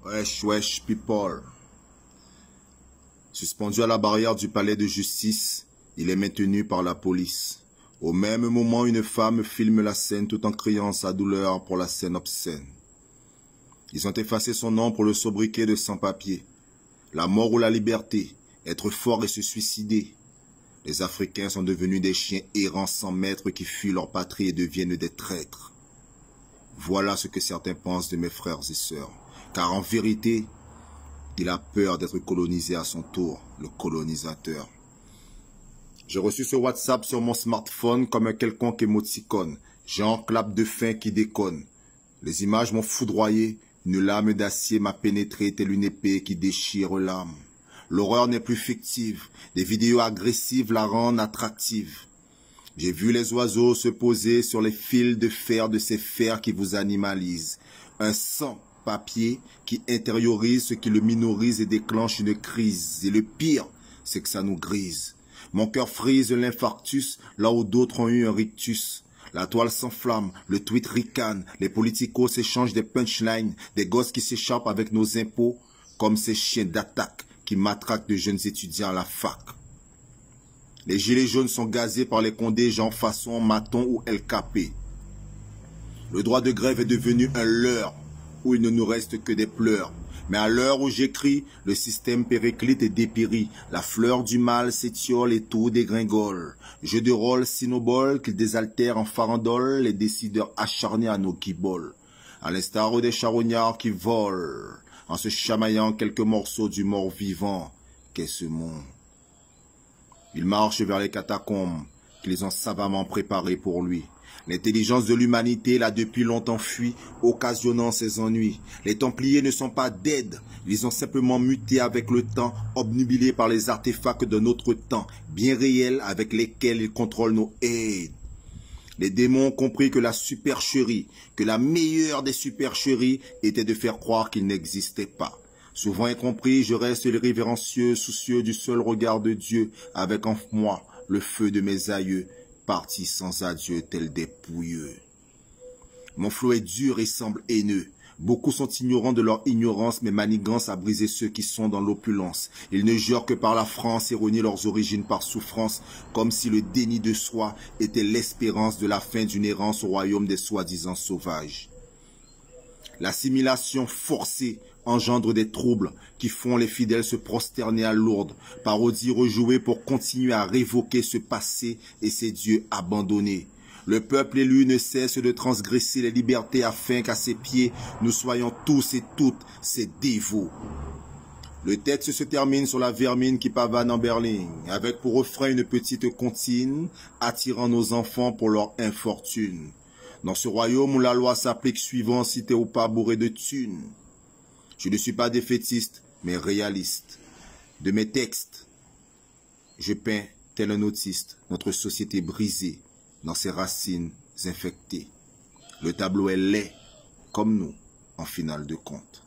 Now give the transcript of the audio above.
Wesh, people. Suspendu à la barrière du palais de justice, il est maintenu par la police. Au même moment, une femme filme la scène tout en criant sa douleur pour la scène obscène. Ils ont effacé son nom pour le sobriquet de sans-papier. La mort ou la liberté, être fort et se suicider. Les Africains sont devenus des chiens errants sans maître qui fuient leur patrie et deviennent des traîtres. Voilà ce que certains pensent de mes frères et sœurs. Car en vérité, il a peur d'être colonisé à son tour, le colonisateur. J'ai reçu ce WhatsApp sur mon smartphone comme un quelconque émoticône, genre clap de fin qui déconne. Les images m'ont foudroyé, une lame d'acier m'a pénétré telle une épée qui déchire l'âme. L'horreur n'est plus fictive, des vidéos agressives la rendent attractive. J'ai vu les oiseaux se poser sur les fils de fer de ces fers qui vous animalisent. Un sans-papier qui intériorise ce qui le minorise et déclenche une crise. Et le pire, c'est que ça nous grise. Mon cœur frise l'infarctus là où d'autres ont eu un rictus. La toile s'enflamme, le tweet ricane, les politicos s'échangent des punchlines, des gosses qui s'échappent avec nos impôts, comme ces chiens d'attaque qui matraquent de jeunes étudiants à la fac. Les gilets jaunes sont gazés par les condés Jean Fasson, Maton ou LKP. Le droit de grève est devenu un leurre, où il ne nous reste que des pleurs. Mais à l'heure où j'écris, le système périclite et dépérit. La fleur du mal s'étiole et tout dégringole. Jeu de rôle sinobole qu'il désaltère en farandole, les décideurs acharnés à nos guiboles. À l'instar des charognards qui volent, en se chamaillant quelques morceaux du mort vivant qu'est ce monde. Ils marchent vers les catacombes qu'ils ont savamment préparées pour lui. L'intelligence de l'humanité l'a depuis longtemps fui, occasionnant ses ennuis. Les Templiers ne sont pas dead, ils ont simplement muté avec le temps, obnubilés par les artefacts de notre temps, bien réels avec lesquels ils contrôlent nos aides. Les démons ont compris que la supercherie, que la meilleure des supercheries était de faire croire qu'il n'existait pas. Souvent incompris, je reste le révérencieux, soucieux du seul regard de Dieu, avec en moi le feu de mes aïeux, partis sans adieu tels des pouilleux. Mon flot est dur et semble haineux. Beaucoup sont ignorants de leur ignorance, mais manigance a brisé ceux qui sont dans l'opulence. Ils ne jurent que par la France et renient leurs origines par souffrance, comme si le déni de soi était l'espérance de la fin d'une errance au royaume des soi-disant sauvages. L'assimilation forcée engendre des troubles qui font les fidèles se prosterner à Lourdes, parodies rejouées pour continuer à révoquer ce passé et ces dieux abandonnés. Le peuple élu ne cesse de transgresser les libertés afin qu'à ses pieds, nous soyons tous et toutes ses dévots. Le texte se termine sur la vermine qui pavane en Berlin, avec pour refrain une petite comptine, attirant nos enfants pour leur infortune. Dans ce royaume où la loi s'applique suivant si t'es ou pas bourré de thunes. Je ne suis pas défaitiste, mais réaliste. De mes textes, je peins, tel un autiste, notre société brisée, dans ses racines infectées. Le tableau est laid, comme nous, en finale de compte.